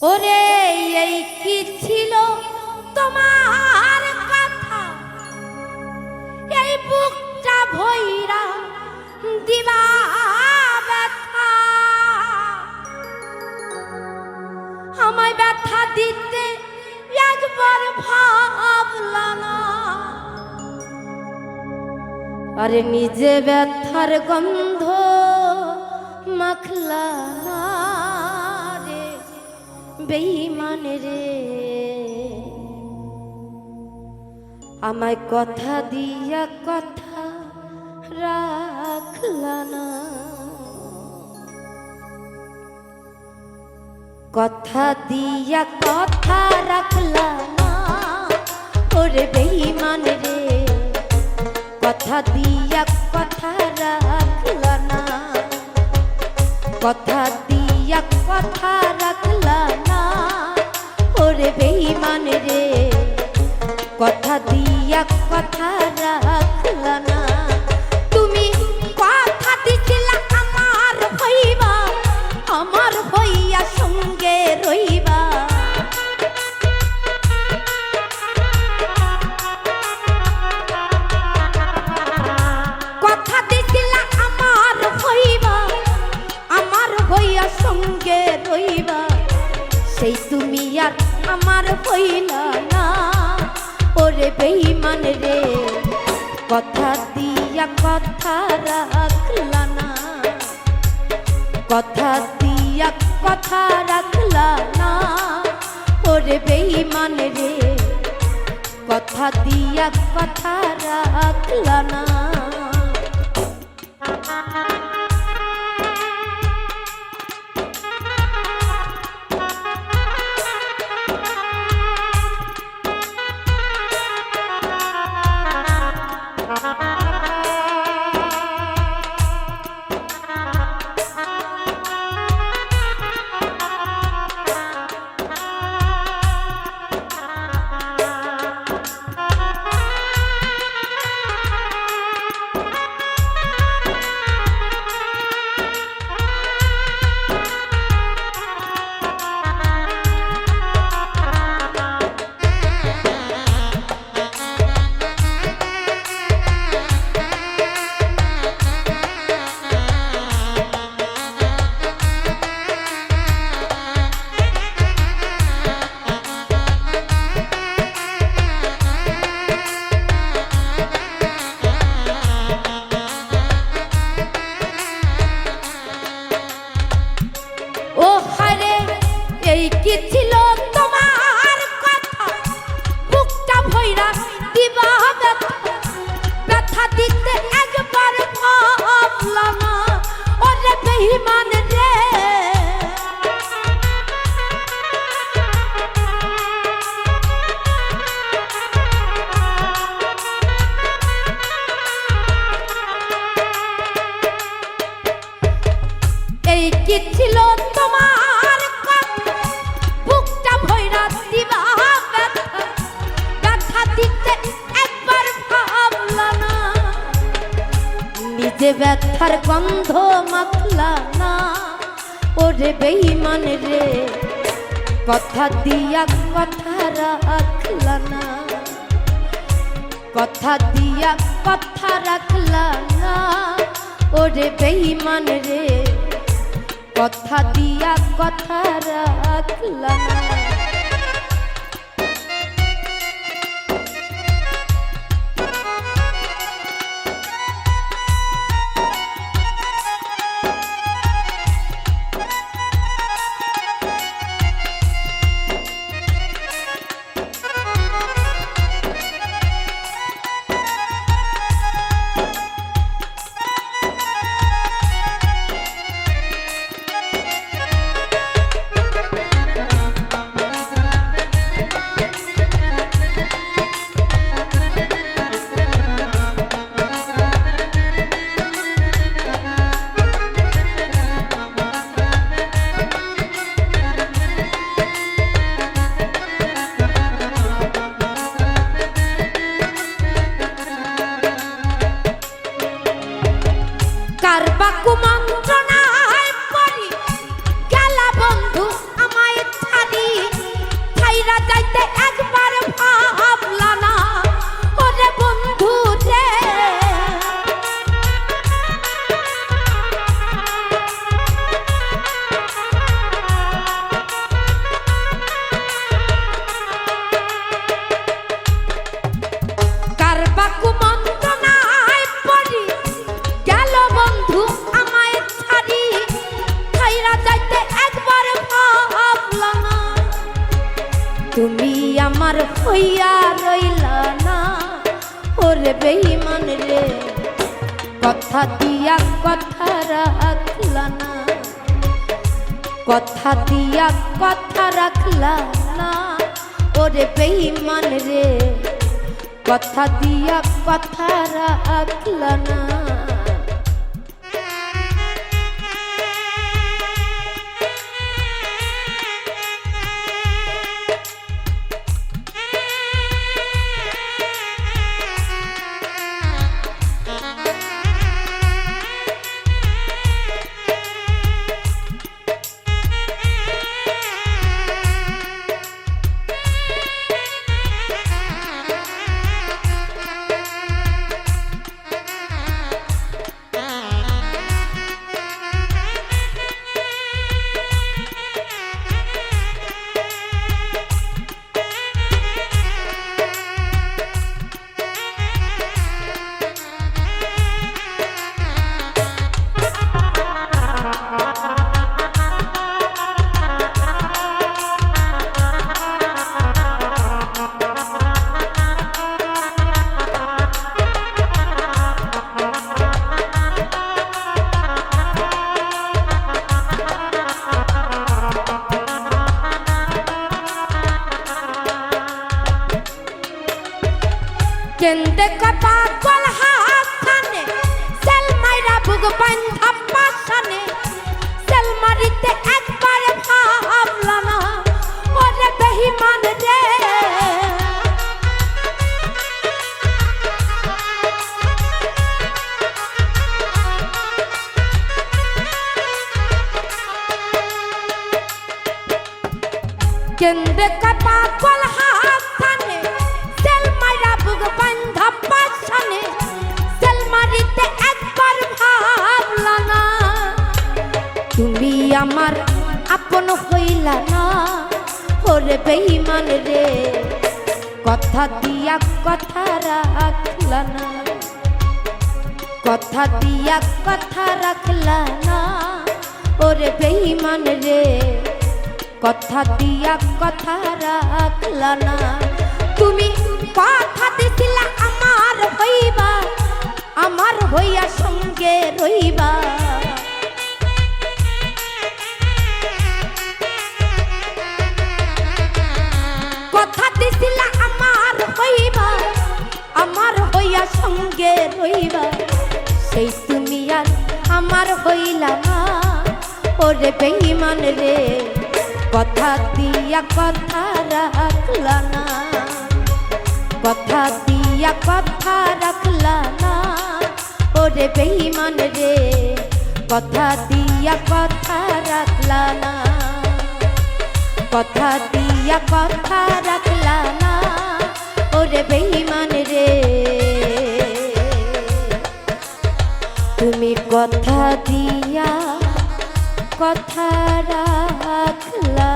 ওরে এই কি ছিল তোমার কথা, এই বুকটা ভইরা দিবা ব্যথা, আমায় ব্যথা দিতে একবার ভাবলা না। আরে নিজে ব্যথার গন্ধ মাখলা না রে বেঈমান রে, আমায় কথা দিয়া কথা রাখলা না। কথা দিয়া কথা রাখলা না ওরে বেঈমান রে, কথা দিয়া কথা রাখলা না, কথা দিয়া কথা রাখলা না ওরে বেঈমান রে, কথা দিয়া কথা রাখলা না। তুমি কথা দিছিলা আমার হইবা, আমার হইয়া সঙ্গে রইবা, কথা দিছিলা আমার হইবা, আমার হইয়া সঙ্গে রইবা, সেই তুমি আর আমার হইলা না ওরে বেঈমান রে, কথা দিয়া কথা রাখলা না, কথা দিয়া কথা রাখলা না ওরে বেঈমান রে, কথা দিয়া কথা রাখলা না। এই কি ছিল তোমার কথা, বুকটা ভইরা দিবা ব্যথা, ব্যথা দিতে একবার ভাবলা না ওরে বেঈমান রে, এই কি ছিল তোমার যে ব্যথার গন্ধ মাখলা না ওরে বেঈমান রে, কথা দিয়া কথা রাখলা না, কথা দিয়া কথা রাখলা না ওরে বেঈমান রে, কথা দিয়া কথা রাখলা না। তুমি আমার হইয়া রইলা না ওরে বেঈমান রে কথা দিয়া কথা রাখলা না কথা দিয়া কথা রাখলা না ওরে বেঈমান রে কথা দিয়া কথা রাখলা না কেন্দে কপা কল হাসানে সেল মাইরা বুক বান্ধা পাশানে সেল মারিতে একবার ভাবলা না ওরে বেঈমান রে কেন্দে কপা কল হাসানে সেল মাইরা বুক বান্ধা পাশানে সেল মারিতে একবার ভাবলা না তুমি আমার আপন হইলা না ওরে বেঈমান রে কথা দিয়া কথা রাখলা না কথা দিয়া কথা রাখলা না ওরে বেঈমান রে কথা দিয়া কথা রাখলা না তুমি কথা দিছিলা আমার হইবা আমার হইয়া সঙ্গে রইবা কথা দিছিলা আমার হইবা আমার হইয়া সঙ্গে রইবা সেই তুমি আর আমার হইলা না ওরে বেঈমান রে কথা দিয়া কথা রাখলা না কথা দিয়া কথা রাখলা না ওরে বেঈমান রে কথা দিয়া কথা রাখলা না কথা দিয়া কথা রাখলা না ওরে বেঈমান রে তুমি কথা দিয়া কথা রাখলা